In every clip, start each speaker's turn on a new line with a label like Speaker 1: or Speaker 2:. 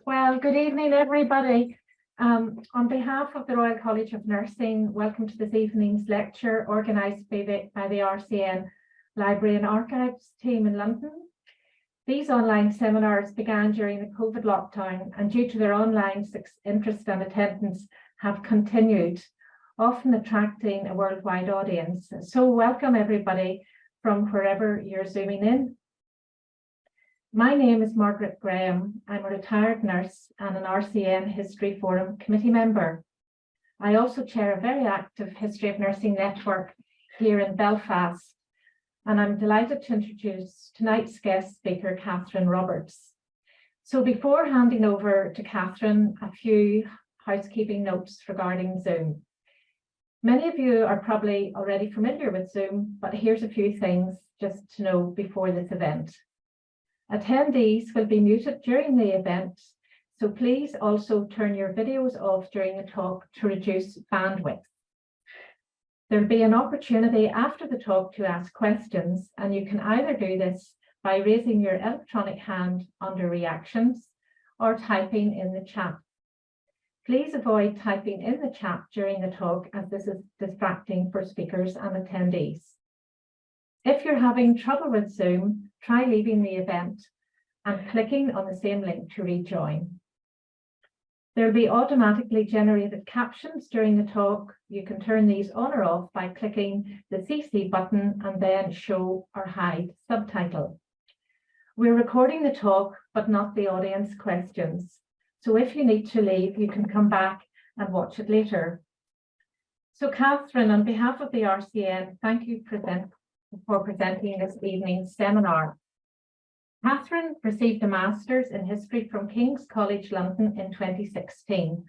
Speaker 1: Well, good evening, everybody. On behalf of the Royal College of Nursing, welcome to this evening's lecture organised by the RCN Library and Archives team in London. These online seminars began during the COVID lockdown and due to their online interest and attendance have continued, often attracting a worldwide audience. So welcome everybody from wherever you're zooming in. My name is Margaret Graham. I'm a retired nurse and an RCN History Forum committee member. I also chair a very active History of Nursing network here in Belfast, and I'm delighted to introduce tonight's guest speaker, Katherine Roberts. So before handing over to Katherine, a few housekeeping notes regarding Zoom. Many of you are probably already familiar with Zoom, but here's a few things just to know before this event. Attendees will be muted during the event, so please also turn your videos off during the talk to reduce bandwidth. There will be an opportunity after the talk to ask questions, and you can either do this by raising your electronic hand under reactions or typing in the chat. Please avoid typing in the chat during the talk as this is distracting for speakers and attendees. If you're having trouble with Zoom, try leaving the event and clicking on the same link to rejoin. There will be automatically generated captions during the talk. You can turn these on or off by clicking the CC button and then show or hide subtitle. We're recording the talk, but not the audience questions. So if you need to leave, you can come back and watch it later. So Katherine, on behalf of the RCN, thank you for presenting this evening's seminar. Katherine received a Master's in History from King's College London in 2016,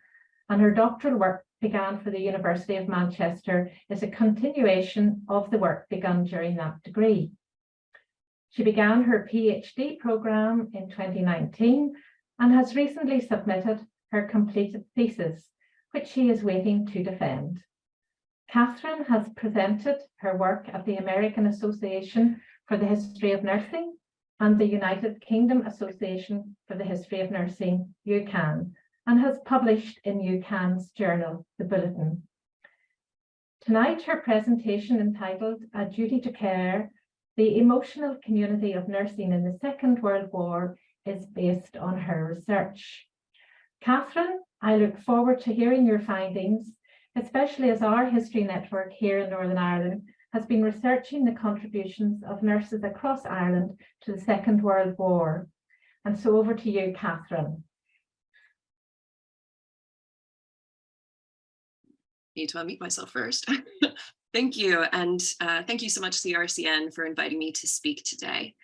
Speaker 1: and her doctoral work began for the University of Manchester as a continuation of the work begun during that degree. She began her PhD programme in 2019 and has recently submitted her completed thesis, which she is waiting to defend. Katherine has presented her work at the American Association for the History of Nursing and the United Kingdom Association for the History of Nursing, UKAN, and has published in UKAN's journal, The Bulletin. Tonight, her presentation entitled A Duty to Care, the Emotional Community of Nursing in the Second World War is based on her research. Katherine, I look forward to hearing your findings, especially as our history network here in Northern Ireland has been researching the contributions of nurses across Ireland to the Second World War. And so over to you, Katherine.
Speaker 2: Need to unmute myself first. Thank you, and thank you so much to the RCN for inviting me to speak today.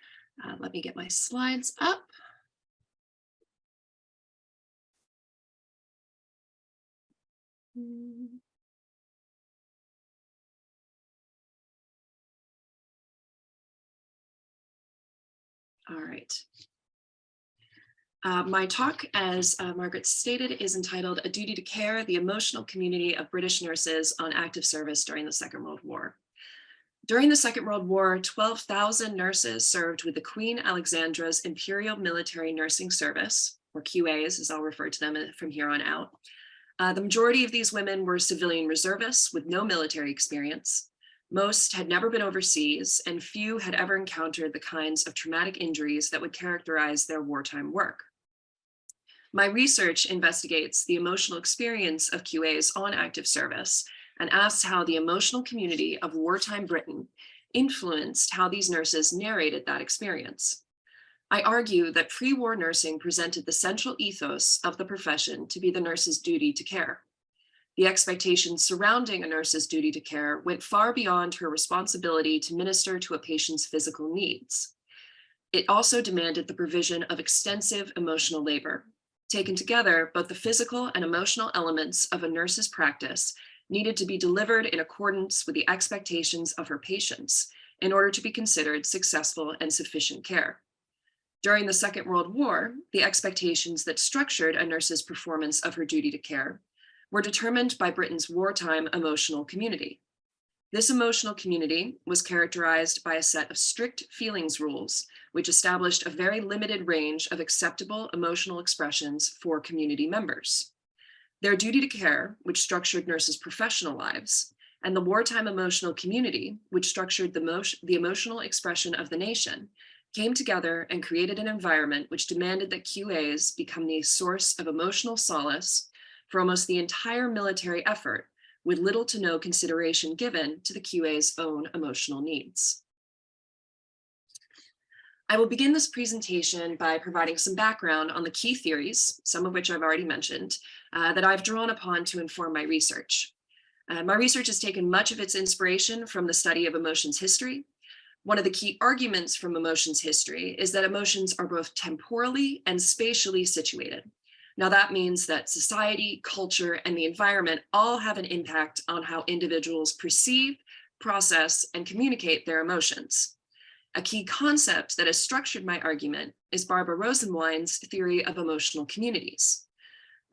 Speaker 2: Let me get my slides up. All right. My talk, as Margaret stated, is entitled A Duty to Care, the Emotional Community of British Nurses on Active Service During the Second World War. During the Second World War, 12,000 nurses served with the Queen Alexandra's Imperial Military Nursing Service, or QAs, as I'll refer to them from here on out. The majority of these women were civilian reservists with no military experience. Most had never been overseas, and few had ever encountered the kinds of traumatic injuries that would characterize their wartime work. My research investigates the emotional experience of QAs on active service and asks how the emotional community of wartime Britain influenced how these nurses narrated that experience. I argue that pre-war nursing presented the central ethos of the profession to be the nurse's duty to care. The expectations surrounding a nurse's duty to care went far beyond her responsibility to minister to a patient's physical needs. It also demanded the provision of extensive emotional labor. Taken together, both the physical and emotional elements of a nurse's practice needed to be delivered in accordance with the expectations of her patients in order to be considered successful and sufficient care. During the Second World War, the expectations that structured a nurse's performance of her duty to care were determined by Britain's wartime emotional community. This emotional community was characterized by a set of strict feelings rules, which established a very limited range of acceptable emotional expressions for community members. Their duty to care, which structured nurses' professional lives, and the wartime emotional community, which structured the emotional expression of the nation, came together and created an environment which demanded that QAs become the source of emotional solace for almost the entire military effort, with little to no consideration given to the QA's own emotional needs. I will begin this presentation by providing some background on the key theories, some of which I've already mentioned, that I've drawn upon to inform my research. My research has taken much of its inspiration from the study of emotions history. One of the key arguments from emotions history is that emotions are both temporally and spatially situated. Now that means that society, culture, and the environment all have an impact on how individuals perceive, process, and communicate their emotions. A key concept that has structured my argument is Barbara Rosenwein's theory of emotional communities.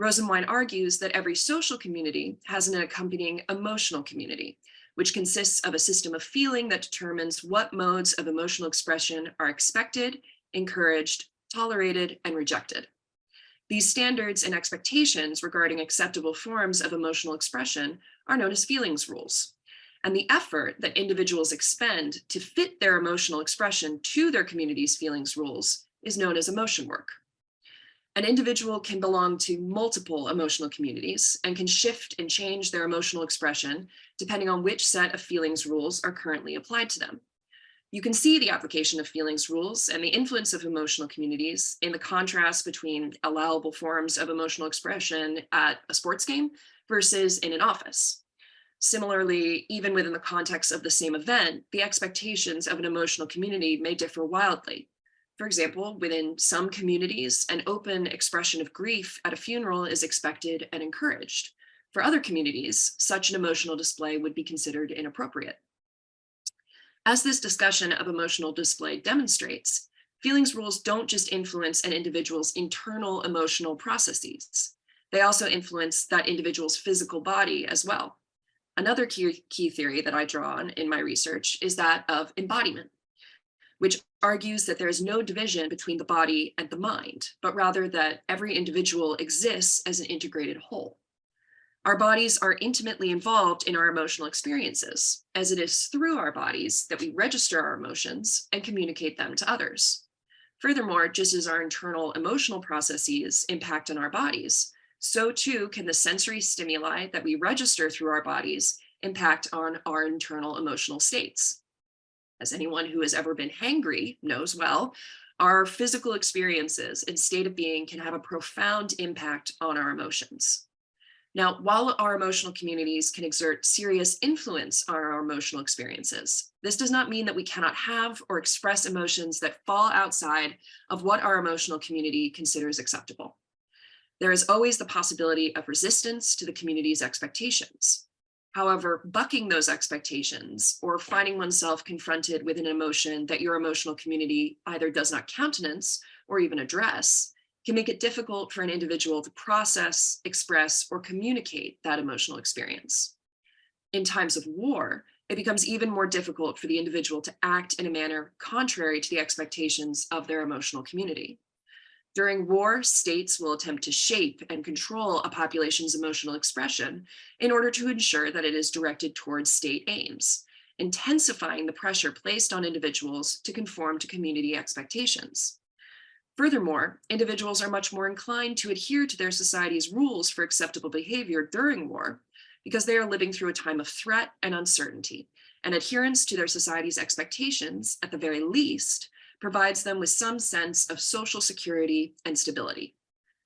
Speaker 2: Rosenwein argues that every social community has an accompanying emotional community, which consists of a system of feeling that determines what modes of emotional expression are expected, encouraged, tolerated, and rejected. These standards and expectations regarding acceptable forms of emotional expression are known as feelings rules. And the effort that individuals expend to fit their emotional expression to their community's feelings rules is known as emotion work. An individual can belong to multiple emotional communities and can shift and change their emotional expression depending on which set of feelings rules are currently applied to them. You can see the application of feelings rules and the influence of emotional communities in the contrast between allowable forms of emotional expression at a sports game versus in an office. Similarly, even within the context of the same event, the expectations of an emotional community may differ wildly. For example, within some communities, an open expression of grief at a funeral is expected and encouraged. For other communities, such an emotional display would be considered inappropriate. As this discussion of emotional display demonstrates, feelings rules don't just influence an individual's internal emotional processes. They also influence that individual's physical body as well. Another key theory that I draw on in my research is that of embodiment, which argues that there is no division between the body and the mind, but rather that every individual exists as an integrated whole. Our bodies are intimately involved in our emotional experiences, as it is through our bodies that we register our emotions and communicate them to others. Furthermore, just as our internal emotional processes impact on our bodies, so too can the sensory stimuli that we register through our bodies impact on our internal emotional states. As anyone who has ever been hangry knows well, our physical experiences and state of being can have a profound impact on our emotions. Now, while our emotional communities can exert serious influence on our emotional experiences, this does not mean that we cannot have or express emotions that fall outside of what our emotional community considers acceptable. There is always the possibility of resistance to the community's expectations. However, bucking those expectations or finding oneself confronted with an emotion that your emotional community either does not countenance or even address can make it difficult for an individual to process, express, or communicate that emotional experience. In times of war, it becomes even more difficult for the individual to act in a manner contrary to the expectations of their emotional community. During war, states will attempt to shape and control a population's emotional expression in order to ensure that it is directed towards state aims, intensifying the pressure placed on individuals to conform to community expectations. Furthermore, individuals are much more inclined to adhere to their society's rules for acceptable behavior during war because they are living through a time of threat and uncertainty, and adherence to their society's expectations, at the very least, provides them with some sense of social security and stability.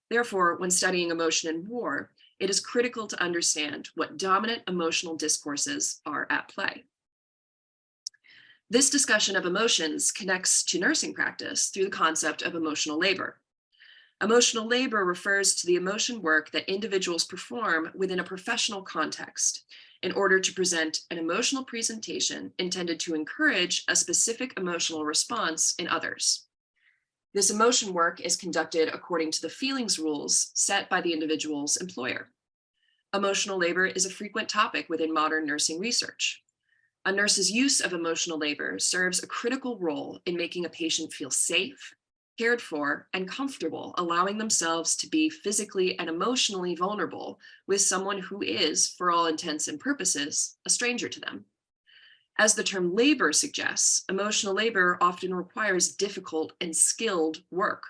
Speaker 2: Therefore, when studying emotion in war, it is critical to understand what dominant emotional discourses are at play. This discussion of emotions connects to nursing practice through the concept of emotional labor. Emotional labor refers to the emotion work that individuals perform within a professional context in order to present an emotional presentation intended to encourage a specific emotional response in others. This emotion work is conducted according to the feelings rules set by the individual's employer. Emotional labor is a frequent topic within modern nursing research. A nurse's use of emotional labor serves a critical role in making a patient feel safe, cared for, and comfortable, allowing themselves to be physically and emotionally vulnerable with someone who is, for all intents and purposes, a stranger to them. As the term labor suggests, emotional labor often requires difficult and skilled work.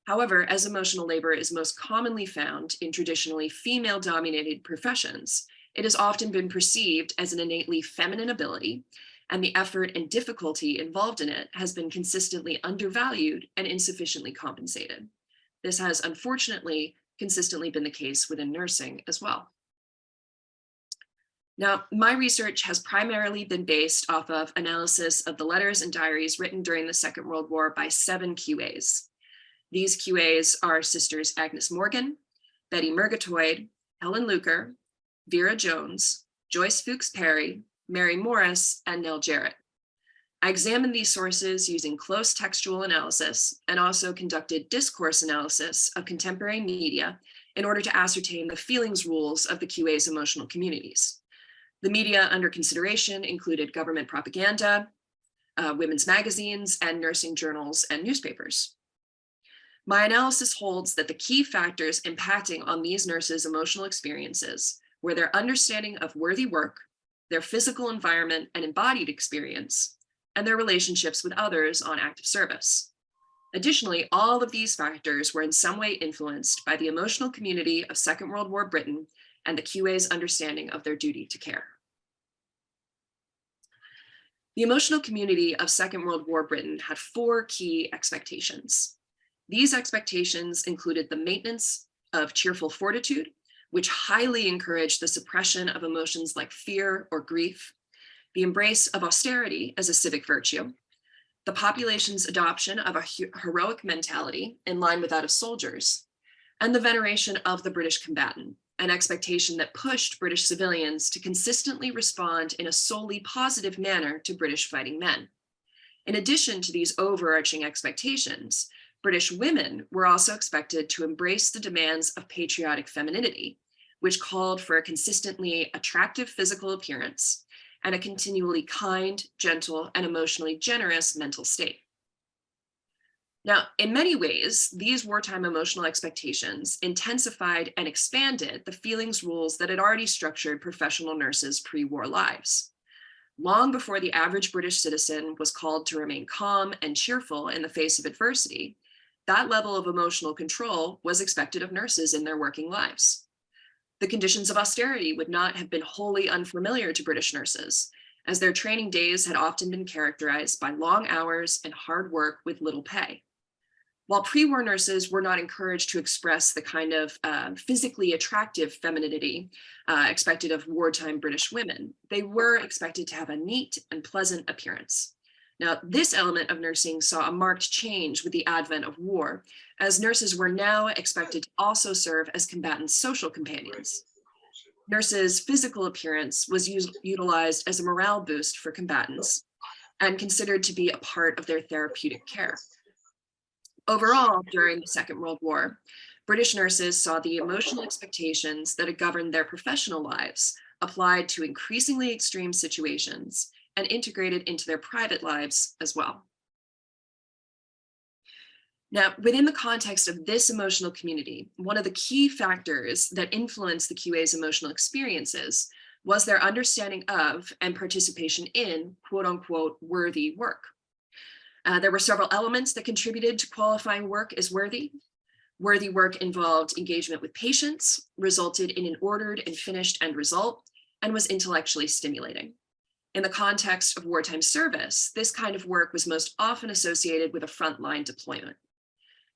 Speaker 2: However, as emotional labor is most commonly found in traditionally female-dominated professions, it has often been perceived as an innately feminine ability, and the effort and difficulty involved in it has been consistently undervalued and insufficiently compensated. This has unfortunately consistently been the case within nursing as well. Now, my research has primarily been based off of analysis of the letters and diaries written during the Second World War by 7 QAs. These QAs are Sisters Agnes Morgan, Betty Murgatroyd, Helen Luker, Vera Jones, Joyce Fuchs Perry, Mary Morris, and Nell Jarrett. I examined these sources using close textual analysis and also conducted discourse analysis of contemporary media in order to ascertain the feelings rules of the QA's emotional communities. The media under consideration included government propaganda, women's magazines, and nursing journals and newspapers. My analysis holds that the key factors impacting on these nurses' emotional experiences were their understanding of worthy work, their physical environment and embodied experience, and their relationships with others on active service. Additionally, all of these factors were in some way influenced by the emotional community of Second World War Britain and the QA's understanding of their duty to care. The emotional community of Second World War Britain had 4 key expectations. These expectations included the maintenance of cheerful fortitude, which highly encouraged the suppression of emotions like fear or grief, the embrace of austerity as a civic virtue, the population's adoption of a heroic mentality in line with that of soldiers, and the veneration of the British combatant, an expectation that pushed British civilians to consistently respond in a solely positive manner to British fighting men. In addition to these overarching expectations, British women were also expected to embrace the demands of patriotic femininity, which called for a consistently attractive physical appearance and a continually kind, gentle, and emotionally generous mental state. Now, in many ways, these wartime emotional expectations intensified and expanded the feelings rules that had already structured professional nurses' pre-war lives. Long before the average British citizen was called to remain calm and cheerful in the face of adversity, that level of emotional control was expected of nurses in their working lives. The conditions of austerity would not have been wholly unfamiliar to British nurses, as their training days had often been characterized by long hours and hard work with little pay. While pre-war nurses were not encouraged to express the kind of physically attractive femininity expected of wartime British women, they were expected to have a neat and pleasant appearance. Now, this element of nursing saw a marked change with the advent of war, as nurses were now expected to also serve as combatants' social companions. Nurses' physical appearance was utilized as a morale boost for combatants and considered to be a part of their therapeutic care. Overall, during the Second World War, British nurses saw the emotional expectations that had governed their professional lives applied to increasingly extreme situations and integrated into their private lives as well. Now, within the context of this emotional community, one of the key factors that influenced the QA's emotional experiences was their understanding of and participation in quote unquote worthy work. There were several elements that contributed to qualifying work as worthy. Worthy work involved engagement with patients, resulted in an ordered and finished end result, and was intellectually stimulating. In the context of wartime service, this kind of work was most often associated with a frontline deployment.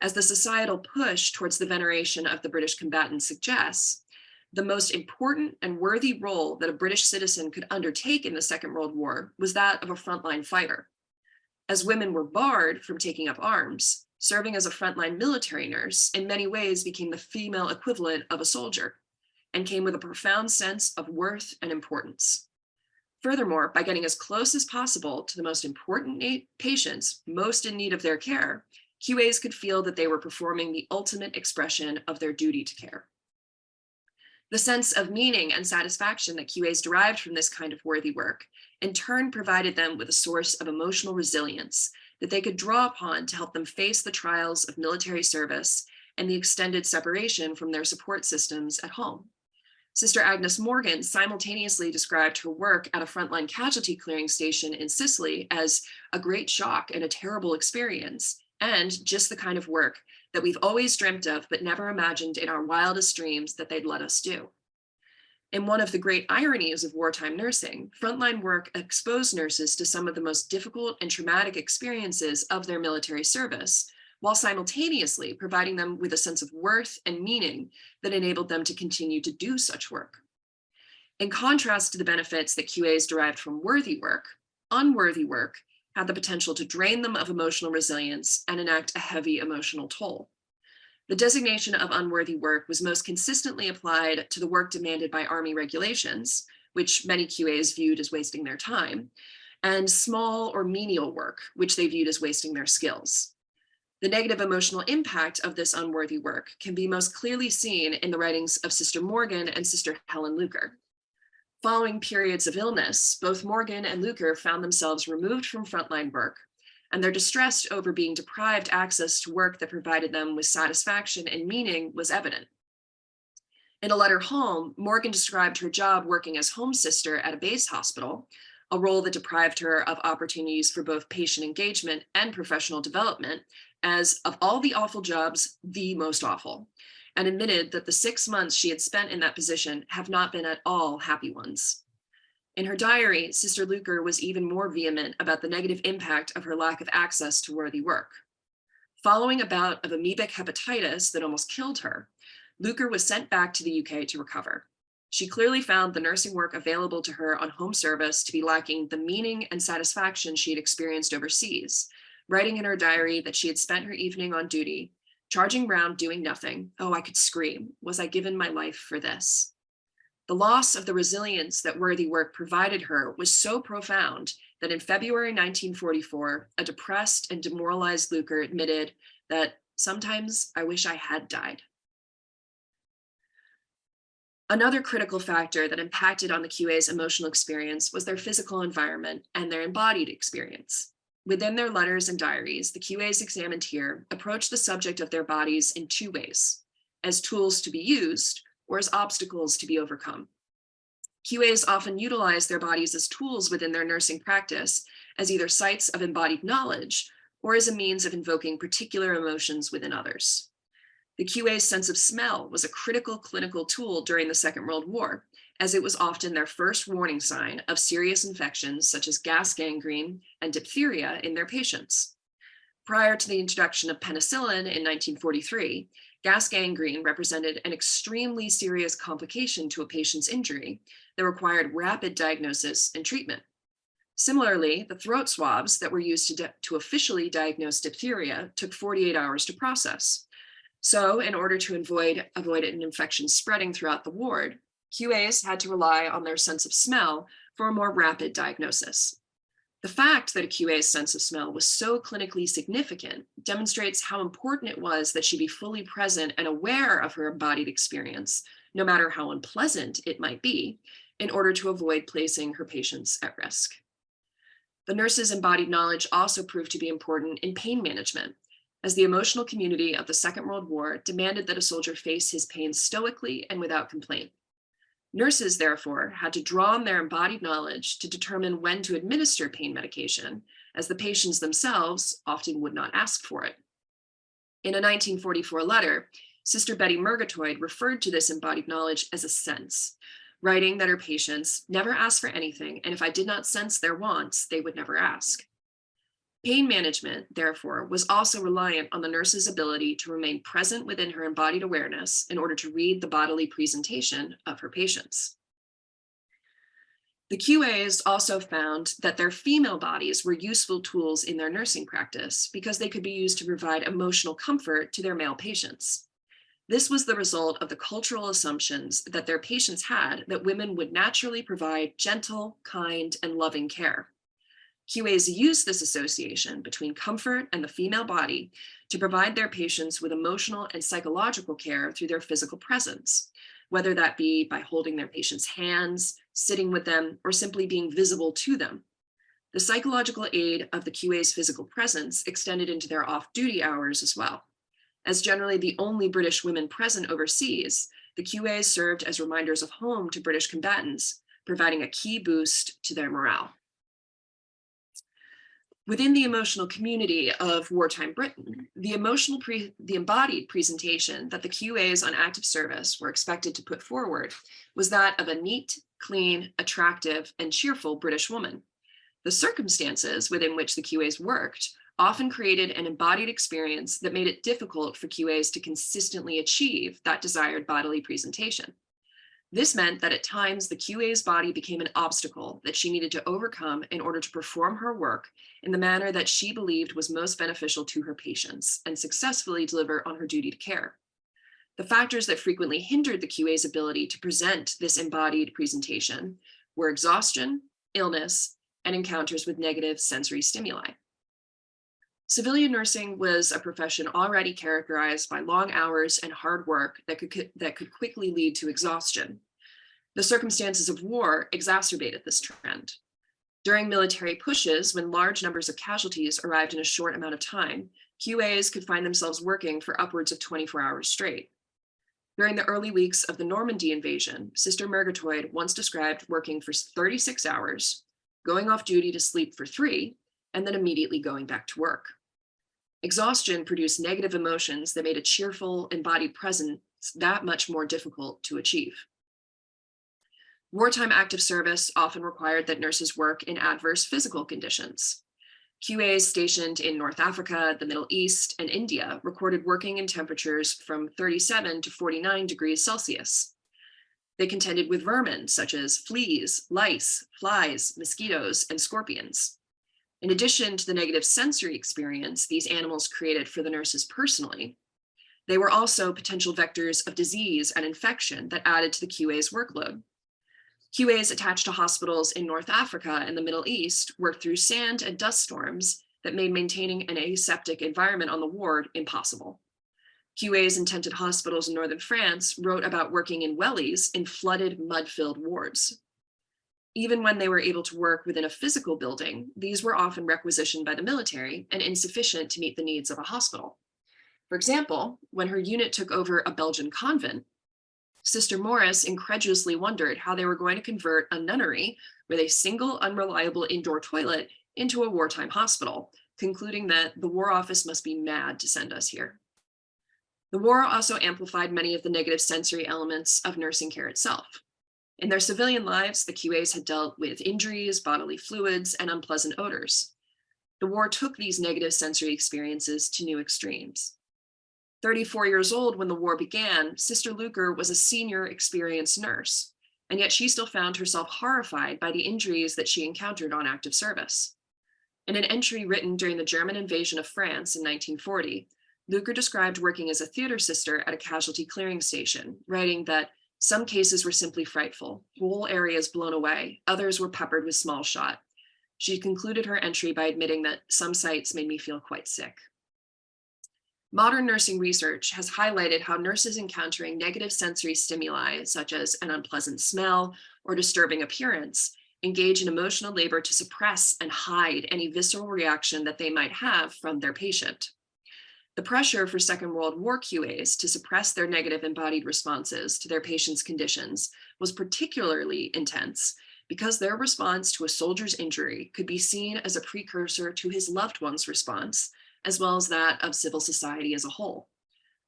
Speaker 2: As the societal push towards the veneration of the British combatant suggests, the most important and worthy role that a British citizen could undertake in the Second World War was that of a frontline fighter. As women were barred from taking up arms, serving as a frontline military nurse in many ways became the female equivalent of a soldier and came with a profound sense of worth and importance. Furthermore, by getting as close as possible to the most important patients most in need of their care, QAs could feel that they were performing the ultimate expression of their duty to care. The sense of meaning and satisfaction that QAs derived from this kind of worthy work in turn provided them with a source of emotional resilience that they could draw upon to help them face the trials of military service and the extended separation from their support systems at home. Sister Agnes Morgan simultaneously described her work at a frontline casualty clearing station in Sicily as a great shock and a terrible experience, and just the kind of work that we've always dreamt of but never imagined in our wildest dreams that they'd let us do. In one of the great ironies of wartime nursing, frontline work exposed nurses to some of the most difficult and traumatic experiences of their military service, while simultaneously providing them with a sense of worth and meaning that enabled them to continue to do such work. In contrast to the benefits that QAs derived from worthy work, unworthy work had the potential to drain them of emotional resilience and enact a heavy emotional toll. The designation of unworthy work was most consistently applied to the work demanded by Army regulations, which many QAs viewed as wasting their time, and small or menial work, which they viewed as wasting their skills. The negative emotional impact of this unworthy work can be most clearly seen in the writings of Sister Morgan and Sister Helen Luker. Following periods of illness, both Morgan and Luker found themselves removed from frontline work, and their distress over being deprived access to work that provided them with satisfaction and meaning was evident. In a letter home, Morgan described her job working as home sister at a base hospital, a role that deprived her of opportunities for both patient engagement and professional development, as of all the awful jobs, the most awful, and admitted that the 6 months she had spent in that position have not been at all happy ones. In her diary, Sister Luker was even more vehement about the negative impact of her lack of access to worthy work. Following a bout of amoebic hepatitis that almost killed her, Luker was sent back to the UK to recover. She clearly found the nursing work available to her on home service to be lacking the meaning and satisfaction she had experienced overseas, writing in her diary that she had spent her evening on duty, charging round doing nothing. Oh, I could scream. Was I given my life for this? The loss of the resilience that worthy work provided her was so profound that in February 1944, a depressed and demoralized Luker admitted that sometimes I wish I had died. Another critical factor that impacted on the QA's emotional experience was their physical environment and their embodied experience. Within their letters and diaries, the QAs examined here approached the subject of their bodies in two ways: as tools to be used or as obstacles to be overcome. QAs often utilize their bodies as tools within their nursing practice as either sites of embodied knowledge or as a means of invoking particular emotions within others. The QA's sense of smell was a critical clinical tool during the Second World War, as it was often their first warning sign of serious infections such as gas gangrene and diphtheria in their patients. Prior to the introduction of penicillin in 1943, gas gangrene represented an extremely serious complication to a patient's injury that required rapid diagnosis and treatment. Similarly, the throat swabs that were used to officially diagnose diphtheria took 48 hours to process. So, in order to avoid an infection spreading throughout the ward, QAs had to rely on their sense of smell for a more rapid diagnosis. The fact that a QA's sense of smell was so clinically significant demonstrates how important it was that she be fully present and aware of her embodied experience, no matter how unpleasant it might be, in order to avoid placing her patients at risk. The nurse's embodied knowledge also proved to be important in pain management, as the emotional community of the Second World War demanded that a soldier face his pain stoically and without complaint. Nurses, therefore, had to draw on their embodied knowledge to determine when to administer pain medication, as the patients themselves often would not ask for it. In a 1944 letter, Sister Betty Murgatroyd referred to this embodied knowledge as a sense, writing that her patients never asked for anything, and if I did not sense their wants, they would never ask. Pain management, therefore, was also reliant on the nurse's ability to remain present within her embodied awareness in order to read the bodily presentation of her patients. The QAs also found that their female bodies were useful tools in their nursing practice because they could be used to provide emotional comfort to their male patients. This was the result of the cultural assumptions that their patients had that women would naturally provide gentle, kind, and loving care. QAs use this association between comfort and the female body to provide their patients with emotional and psychological care through their physical presence, whether that be by holding their patients' hands, sitting with them, or simply being visible to them. The psychological aid of the QA's physical presence extended into their off-duty hours as well. As generally the only British women present overseas, the QAs served as reminders of home to British combatants, providing a key boost to their morale. Within the emotional community of wartime Britain, the embodied presentation that the QAs on active service were expected to put forward was that of a neat, clean, attractive, and cheerful British woman. The circumstances within which the QAs worked often created an embodied experience that made it difficult for QAs to consistently achieve that desired bodily presentation. This meant that at times the QA's body became an obstacle that she needed to overcome in order to perform her work in the manner that she believed was most beneficial to her patients and successfully deliver on her duty to care. The factors that frequently hindered the QA's ability to present this embodied presentation were exhaustion, illness, and encounters with negative sensory stimuli. Civilian nursing was a profession already characterized by long hours and hard work that could quickly lead to exhaustion. The circumstances of war exacerbated this trend. During military pushes, when large numbers of casualties arrived in a short amount of time, QAs could find themselves working for upwards of 24 hours straight. During the early weeks of the Normandy invasion, Sister Murgatroyd once described working for 36 hours, going off duty to sleep for 3, and then immediately going back to work. Exhaustion produced negative emotions that made a cheerful, embodied presence that much more difficult to achieve. Wartime active service often required that nurses work in adverse physical conditions. QAs stationed in North Africa, the Middle East, and India recorded working in temperatures from 37 to 49 degrees Celsius. They contended with vermin such as fleas, lice, flies, mosquitoes, and scorpions. In addition to the negative sensory experience these animals created for the nurses personally, they were also potential vectors of disease and infection that added to the QA's workload. QAs attached to hospitals in North Africa and the Middle East worked through sand and dust storms that made maintaining an aseptic environment on the ward impossible. QAs in tented hospitals in northern France wrote about working in wellies in flooded, mud-filled wards. Even when they were able to work within a physical building, these were often requisitioned by the military and insufficient to meet the needs of a hospital. For example, when her unit took over a Belgian convent, Sister Morris incredulously wondered how they were going to convert a nunnery with a single unreliable indoor toilet into a wartime hospital, concluding that the War Office must be mad to send us here. The war also amplified many of the negative sensory elements of nursing care itself. In their civilian lives, the QAs had dealt with injuries, bodily fluids, and unpleasant odors. The war took these negative sensory experiences to new extremes. 34 years old when the war began, Sister Luker was a senior experienced nurse, and yet she still found herself horrified by the injuries that she encountered on active service. In an entry written during the German invasion of France in 1940, Luker described working as a theater sister at a casualty clearing station, writing that some cases were simply frightful, whole areas blown away, others were peppered with small shot. She concluded her entry by admitting that some sights made me feel quite sick. Modern nursing research has highlighted how nurses encountering negative sensory stimuli, such as an unpleasant smell or disturbing appearance, engage in emotional labor to suppress and hide any visceral reaction that they might have from their patient. The pressure for Second World War QAs to suppress their negative embodied responses to their patients' conditions was particularly intense because their response to a soldier's injury could be seen as a precursor to his loved one's response, as well as that of civil society as a whole.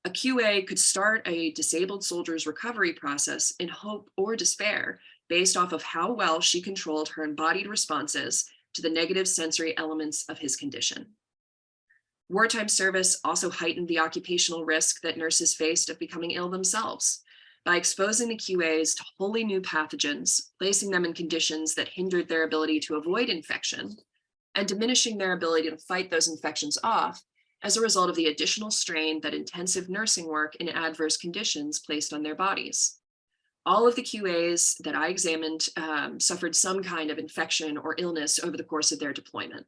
Speaker 2: A QA could start a disabled soldier's recovery process in hope or despair based off of how well she controlled her embodied responses to the negative sensory elements of his condition. Wartime service also heightened the occupational risk that nurses faced of becoming ill themselves by exposing the QAs to wholly new pathogens, placing them in conditions that hindered their ability to avoid infection, and diminishing their ability to fight those infections off as a result of the additional strain that intensive nursing work in adverse conditions placed on their bodies. All of the QAs that I examined suffered some kind of infection or illness over the course of their deployment.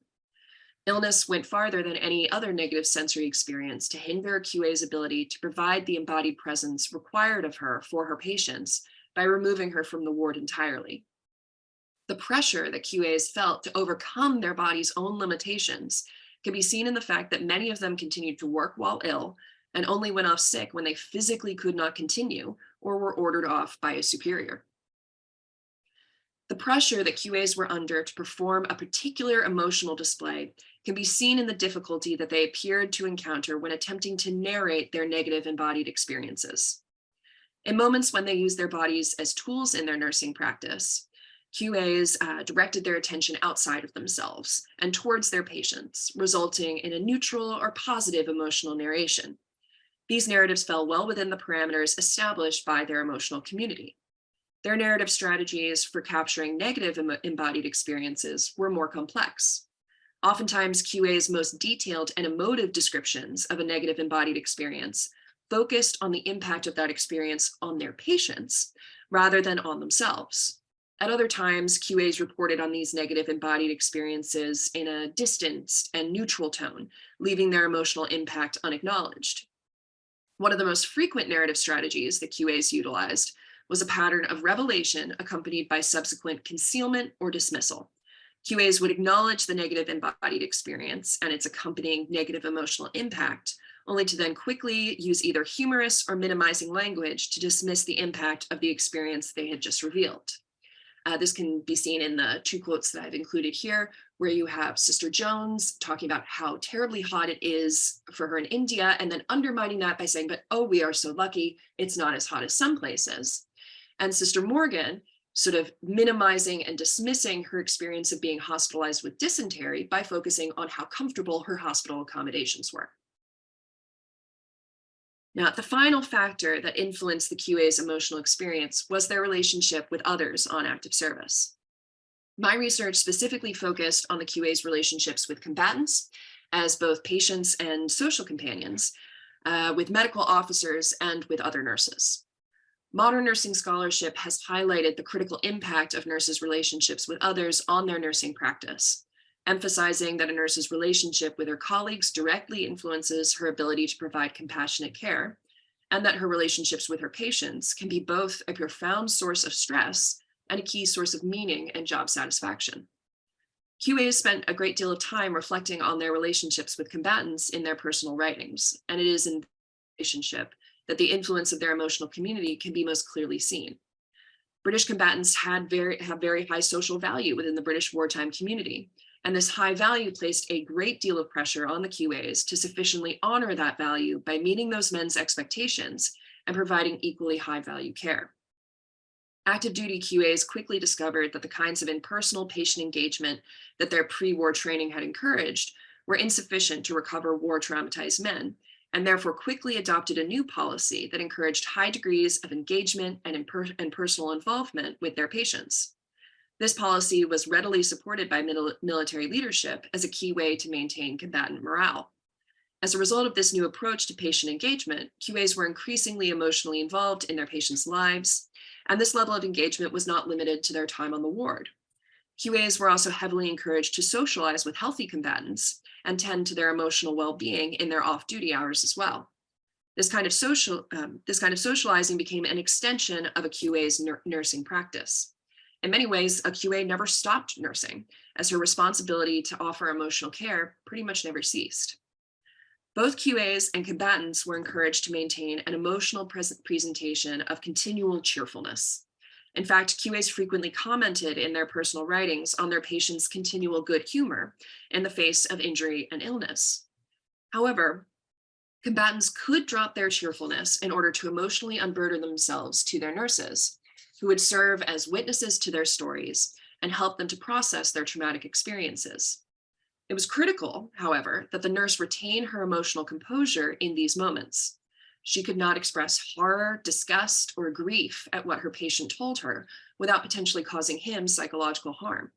Speaker 2: Illness went farther than any other negative sensory experience to hinder a QA's ability to provide the embodied presence required of her for her patients by removing her from the ward entirely. The pressure that QAs felt to overcome their body's own limitations can be seen in the fact that many of them continued to work while ill and only went off sick when they physically could not continue or were ordered off by a superior. The pressure that QAs were under to perform a particular emotional display can be seen in the difficulty that they appeared to encounter when attempting to narrate their negative embodied experiences. In moments when they used their bodies as tools in their nursing practice, QAs directed their attention outside of themselves and towards their patients, resulting in a neutral or positive emotional narration. These narratives fell well within the parameters established by their emotional community. Their narrative strategies for capturing negative embodied experiences were more complex. Oftentimes, QA's most detailed and emotive descriptions of a negative embodied experience focused on the impact of that experience on their patients rather than on themselves. At other times, QAs reported on these negative embodied experiences in a distanced and neutral tone, leaving their emotional impact unacknowledged. One of the most frequent narrative strategies that QAs utilized was a pattern of revelation accompanied by subsequent concealment or dismissal. QAs would acknowledge the negative embodied experience and its accompanying negative emotional impact, only to then quickly use either humorous or minimizing language to dismiss the impact of the experience they had just revealed. This can be seen in the two quotes that I've included here, where you have Sister Jones talking about how terribly hot it is for her in India, and then undermining that by saying, but oh, we are so lucky, it's not as hot as some places. And Sister Morgan sort of minimizing and dismissing her experience of being hospitalized with dysentery by focusing on how comfortable her hospital accommodations were. Now, the final factor that influenced the QA's emotional experience was their relationship with others on active service. My research specifically focused on the QA's relationships with combatants as both patients and social companions, with medical officers and with other nurses. Modern nursing scholarship has highlighted the critical impact of nurses' relationships with others on their nursing practice, emphasizing that a nurse's relationship with her colleagues directly influences her ability to provide compassionate care, and that her relationships with her patients can be both a profound source of stress and a key source of meaning and job satisfaction. QAs spent a great deal of time reflecting on their relationships with combatants in their personal writings, and it is in the relationship that the influence of their emotional community can be most clearly seen. British combatants have very high social value within the British wartime community, and this high value placed a great deal of pressure on the QAs to sufficiently honor that value by meeting those men's expectations and providing equally high value care. Active duty QAs quickly discovered that the kinds of impersonal patient engagement that their pre-war training had encouraged were insufficient to recover war traumatized men, and therefore quickly adopted a new policy that encouraged high degrees of engagement and personal involvement with their patients. This policy was readily supported by military leadership as a key way to maintain combatant morale. As a result of this new approach to patient engagement, QAs were increasingly emotionally involved in their patients' lives, and this level of engagement was not limited to their time on the ward. QAs were also heavily encouraged to socialize with healthy combatants and tend to their emotional well-being in their off-duty hours as well. This kind of socializing became an extension of a QA's nursing practice. In many ways, a QA never stopped nursing, as her responsibility to offer emotional care pretty much never ceased. Both QAs and combatants were encouraged to maintain an emotional presentation of continual cheerfulness. In fact, QAs frequently commented in their personal writings on their patients' continual good humor in the face of injury and illness. However, combatants could drop their cheerfulness in order to emotionally unburden themselves to their nurses, who would serve as witnesses to their stories and help them to process their traumatic experiences. It was critical, however, that the nurse retain her emotional composure in these moments. She could not express horror, disgust, or grief at what her patient told her without potentially causing him psychological harm.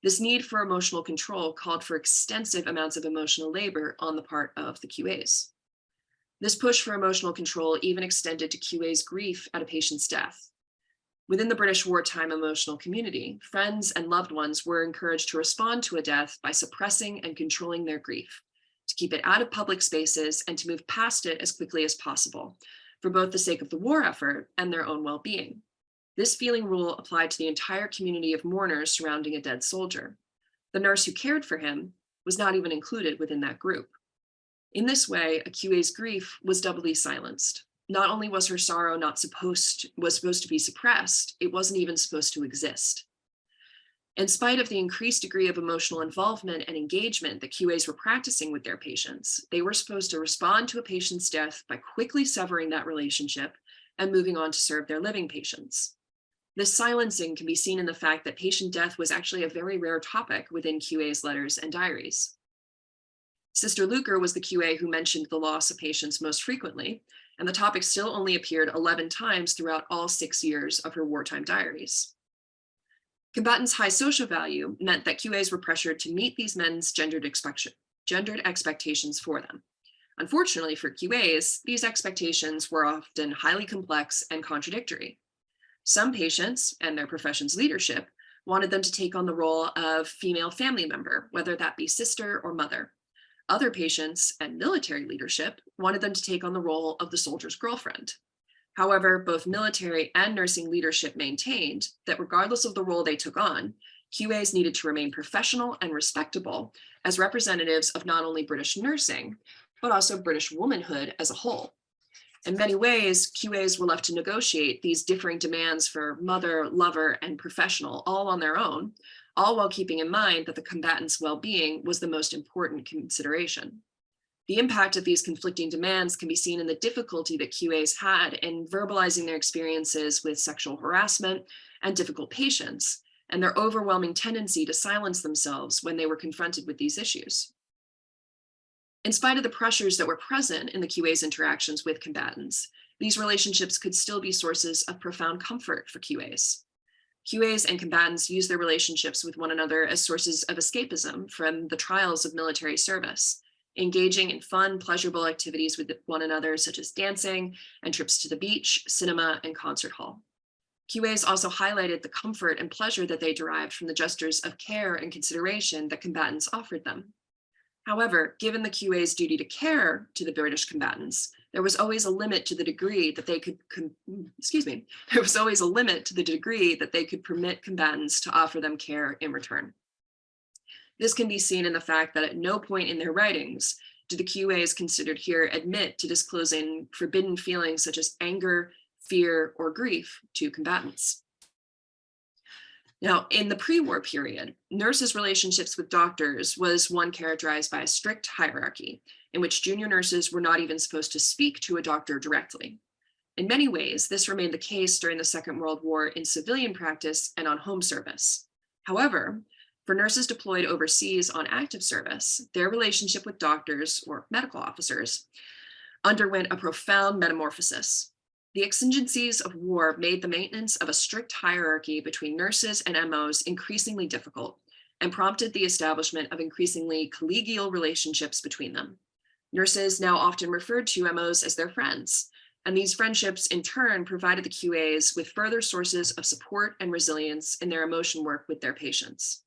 Speaker 2: This need for emotional control called for extensive amounts of emotional labor on the part of the QAs. This push for emotional control even extended to QA's grief at a patient's death. Within the British wartime emotional community, friends and loved ones were encouraged to respond to a death by suppressing and controlling their grief, to keep it out of public spaces and to move past it as quickly as possible, for both the sake of the war effort and their own well-being. This feeling rule applied to the entire community of mourners surrounding a dead soldier. The nurse who cared for him was not even included within that group. In this way, a QA's grief was doubly silenced. Not only was her sorrow supposed to be suppressed, it wasn't even supposed to exist. In spite of the increased degree of emotional involvement and engagement that QAs were practicing with their patients, they were supposed to respond to a patient's death by quickly severing that relationship and moving on to serve their living patients. This silencing can be seen in the fact that patient death was actually a very rare topic within QA's letters and diaries. Sister Luker was the QA who mentioned the loss of patients most frequently, and the topic still only appeared 11 times throughout all 6 years of her wartime diaries. Combatants' high social value meant that QAs were pressured to meet these men's gendered expectations for them. Unfortunately for QAs, these expectations were often highly complex and contradictory. Some patients and their profession's leadership wanted them to take on the role of female family member, whether that be sister or mother. Other patients and military leadership wanted them to take on the role of the soldier's girlfriend. However, both military and nursing leadership maintained that regardless of the role they took on, QAs needed to remain professional and respectable as representatives of not only British nursing, but also British womanhood as a whole. In many ways, QAs were left to negotiate these differing demands for mother, lover, and professional all on their own, all while keeping in mind that the combatant's well-being was the most important consideration. The impact of these conflicting demands can be seen in the difficulty that QAs had in verbalizing their experiences with sexual harassment and difficult patients, and their overwhelming tendency to silence themselves when they were confronted with these issues. In spite of the pressures that were present in the QA's interactions with combatants, these relationships could still be sources of profound comfort for QAs. QAs and combatants use their relationships with one another as sources of escapism from the trials of military service, engaging in fun, pleasurable activities with one another, such as dancing and trips to the beach, cinema, and concert hall. QAs also highlighted the comfort and pleasure that they derived from the gestures of care and consideration that combatants offered them. However, given the QA's duty to care to the British combatants, there was always a limit to the degree that they could, permit combatants to offer them care in return. This can be seen in the fact that at no point in their writings do the QAs considered here admit to disclosing forbidden feelings such as anger, fear, or grief to combatants. Now, in the pre-war period, nurses' relationships with doctors was one characterized by a strict hierarchy, in which junior nurses were not even supposed to speak to a doctor directly. In many ways, this remained the case during the Second World War in civilian practice and on home service. However, for nurses deployed overseas on active service, their relationship with doctors or medical officers underwent a profound metamorphosis. The exigencies of war made the maintenance of a strict hierarchy between nurses and MOs increasingly difficult and prompted the establishment of increasingly collegial relationships between them. Nurses now often referred to MOs as their friends, and these friendships in turn provided the QAs with further sources of support and resilience in their emotion work with their patients.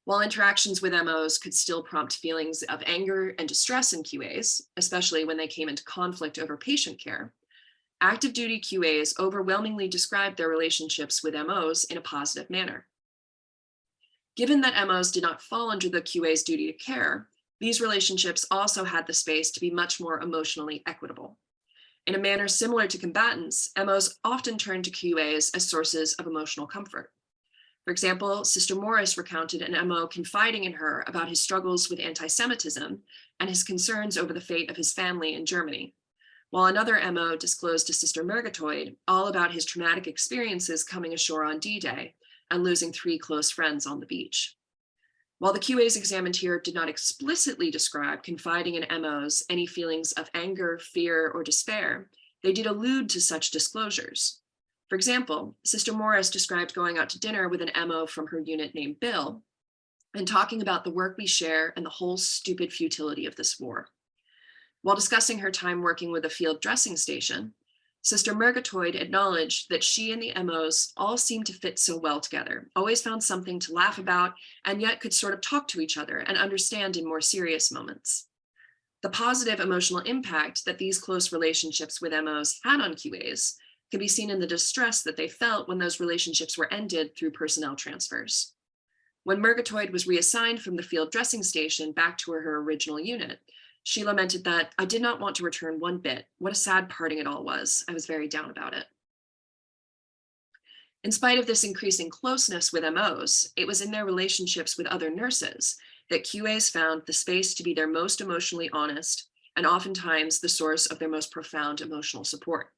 Speaker 2: While interactions with MOs could still prompt feelings of anger and distress in QAs, especially when they came into conflict over patient care, active duty QAs overwhelmingly described their relationships with MOs in a positive manner. Given that MOs did not fall under the QA's duty to care, these relationships also had the space to be much more emotionally equitable. In a manner similar to combatants, MOs often turned to QAs as sources of emotional comfort. For example, Sister Morris recounted an MO confiding in her about his struggles with anti-Semitism and his concerns over the fate of his family in Germany, while another MO disclosed to Sister Murgatroyd all about his traumatic experiences coming ashore on D-Day and losing 3 close friends on the beach. While the QAs examined here did not explicitly describe confiding in MOs any feelings of anger, fear, or despair, they did allude to such disclosures. For example, Sister Morris described going out to dinner with an MO from her unit named Bill and talking about the work we share and the whole stupid futility of this war. While discussing her time working with a field dressing station, Sister Murgatroyd acknowledged that she and the MOs all seemed to fit so well together, always found something to laugh about, and yet could sort of talk to each other and understand in more serious moments. The positive emotional impact that these close relationships with MOs had on QAs can be seen in the distress that they felt when those relationships were ended through personnel transfers. When Murgatroyd was reassigned from the field dressing station back to her original unit, she lamented that, "I did not want to return one bit. What a sad parting it all was. I was very down about it." In spite of this increasing closeness with MOs, it was in their relationships with other nurses that QAs found the space to be their most emotionally honest and oftentimes the source of their most profound emotional support.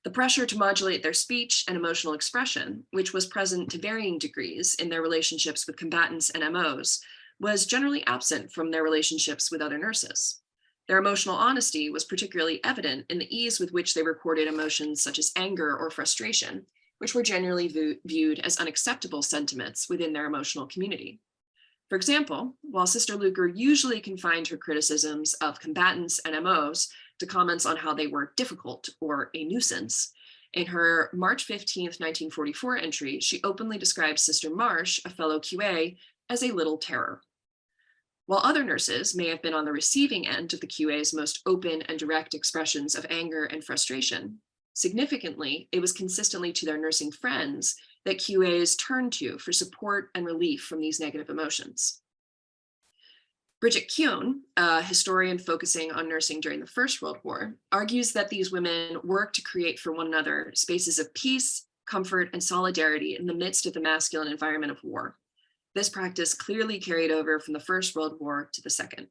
Speaker 2: The pressure to modulate their speech and emotional expression, which was present to varying degrees in their relationships with combatants and MOs, was generally absent from their relationships with other nurses. Their emotional honesty was particularly evident in the ease with which they recorded emotions such as anger or frustration, which were generally viewed as unacceptable sentiments within their emotional community. For example, while Sister Luker usually confined her criticisms of combatants and MOs to comments on how they were difficult or a nuisance, in her March 15th, 1944 entry, she openly described Sister Marsh, a fellow QA, as a little terror. While other nurses may have been on the receiving end of the QA's most open and direct expressions of anger and frustration, significantly, it was consistently to their nursing friends that QAs turned to for support and relief from these negative emotions. Bridget Keown, a historian focusing on nursing during the First World War, argues that these women worked to create for one another spaces of peace, comfort, and solidarity in the midst of the masculine environment of war. This practice clearly carried over from the First World War to the Second.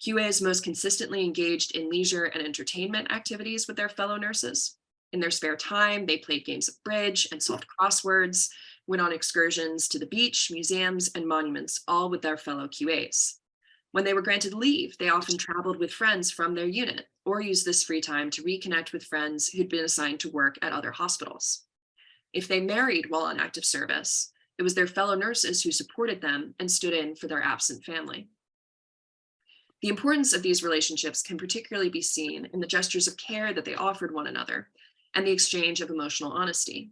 Speaker 2: QAs most consistently engaged in leisure and entertainment activities with their fellow nurses. In their spare time, they played games of bridge and solved crosswords, went on excursions to the beach, museums, and monuments, all with their fellow QAs. When they were granted leave, they often traveled with friends from their unit or used this free time to reconnect with friends who'd been assigned to work at other hospitals. If they married while on active service, it was their fellow nurses who supported them and stood in for their absent family. The importance of these relationships can particularly be seen in the gestures of care that they offered one another and the exchange of emotional honesty.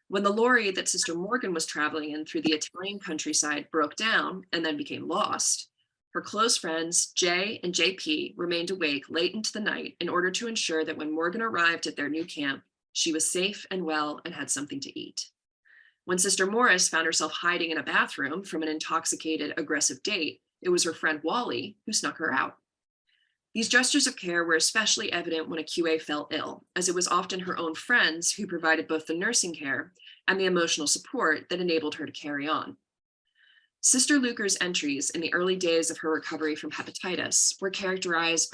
Speaker 2: When the lorry that Sister Morgan was traveling in through the Italian countryside broke down and then became lost, her close friends, Jay and JP, remained awake late into the night in order to ensure that when Morgan arrived at their new camp, she was safe and well and had something to eat. When Sister Morris found herself hiding in a bathroom from an intoxicated, aggressive date, it was her friend Wally who snuck her out. These gestures of care were especially evident when a QA fell ill, as it was often her own friends who provided both the nursing care and the emotional support that enabled her to carry on. Sister Luker's entries in the early days of her recovery from hepatitis were characterized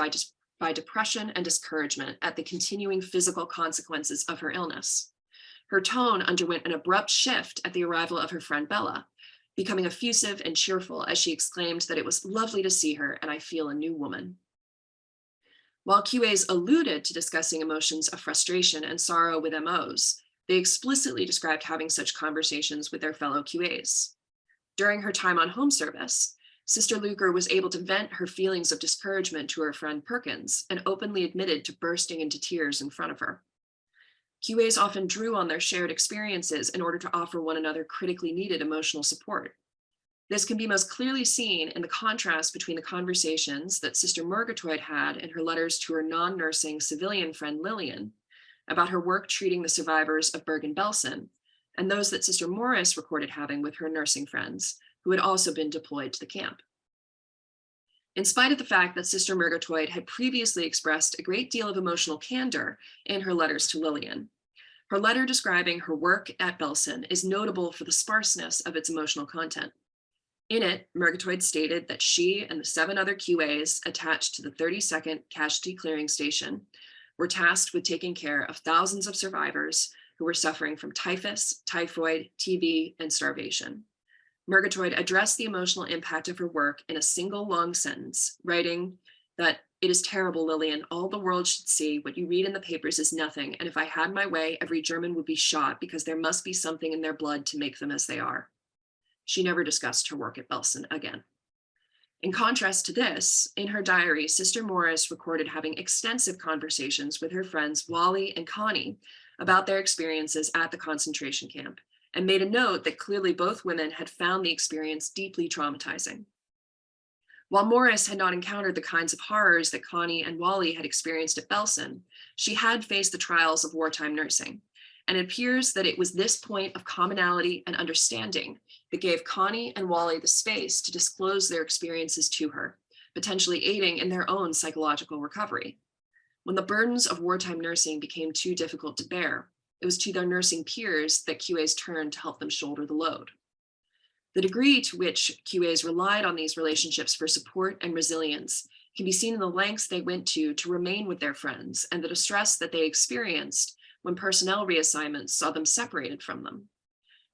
Speaker 2: by depression and discouragement at the continuing physical consequences of her illness. Her tone underwent an abrupt shift at the arrival of her friend Bella, becoming effusive and cheerful as she exclaimed that it was lovely to see her and I feel a new woman. While QAs alluded to discussing emotions of frustration and sorrow with MOs, they explicitly described having such conversations with their fellow QAs. During her time on home service, Sister Luker was able to vent her feelings of discouragement to her friend Perkins and openly admitted to bursting into tears in front of her. QAs often drew on their shared experiences in order to offer one another critically needed emotional support. This can be most clearly seen in the contrast between the conversations that Sister Murgatroyd had in her letters to her non-nursing civilian friend Lillian about her work treating the survivors of Bergen-Belsen, and those that Sister Morris recorded having with her nursing friends, who had also been deployed to the camp. In spite of the fact that Sister Murgatroyd had previously expressed a great deal of emotional candor in her letters to Lillian, her letter describing her work at Belsen is notable for the sparseness of its emotional content. In it, Murgatroyd stated that she and the 7 other QAs attached to the 32nd Casualty Clearing Station were tasked with taking care of thousands of survivors who were suffering from typhus, typhoid, TB, and starvation. Murgatroyd addressed the emotional impact of her work in a single long sentence, writing that "It is terrible, Lillian. All the world should see. What you read in the papers is nothing. And if I had my way, every German would be shot because there must be something in their blood to make them as they are." She never discussed her work at Belsen again. In contrast to this, in her diary, Sister Morris recorded having extensive conversations with her friends Wally and Connie about their experiences at the concentration camp, and made a note that clearly both women had found the experience deeply traumatizing. While Morris had not encountered the kinds of horrors that Connie and Wally had experienced at Belsen, she had faced the trials of wartime nursing. And it appears that it was this point of commonality and understanding that gave Connie and Wally the space to disclose their experiences to her, potentially aiding in their own psychological recovery. When the burdens of wartime nursing became too difficult to bear, it was to their nursing peers that QAs turned to help them shoulder the load. The degree to which QAs relied on these relationships for support and resilience can be seen in the lengths they went to remain with their friends and the distress that they experienced when personnel reassignments saw them separated from them.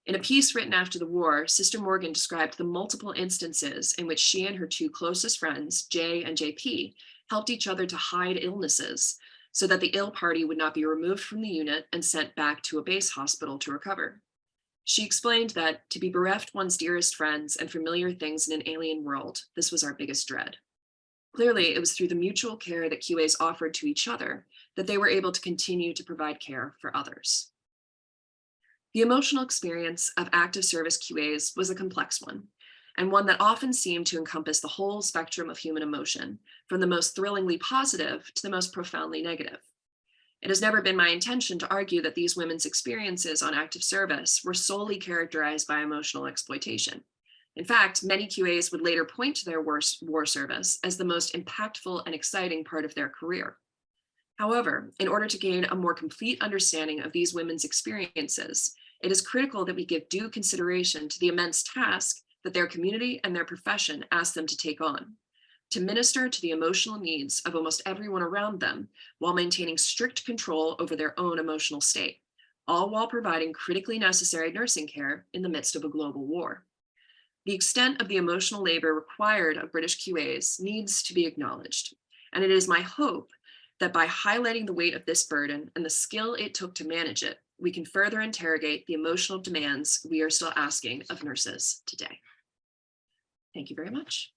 Speaker 2: In a piece written after the war, Sister Morgan described the multiple instances in which she and her two closest friends, Jay and JP, helped each other to hide illnesses so that the ill party would not be removed from the unit and sent back to a base hospital to recover. She explained that to be bereft one's dearest friends and familiar things in an alien world, this was our biggest dread. Clearly, it was through the mutual care that QAs offered to each other that they were able to continue to provide care for others. The emotional experience of active service QAs was a complex one, and one that often seemed to encompass the whole spectrum of human emotion, from the most thrillingly positive to the most profoundly negative. It has never been my intention to argue that these women's experiences on active service were solely characterized by emotional exploitation. In fact, many QAs would later point to their war service as the most impactful and exciting part of their career. However, in order to gain a more complete understanding of these women's experiences, it is critical that we give due consideration to the immense task that their community and their profession asked them to take on, to minister to the emotional needs of almost everyone around them while maintaining strict control over their own emotional state, all while providing critically necessary nursing care in the midst of a global war. The extent of the emotional labor required of British QAs needs to be acknowledged, and it is my hope that by highlighting the weight of this burden and the skill it took to manage it, we can further interrogate the emotional demands we are still asking of nurses today. Thank you very much.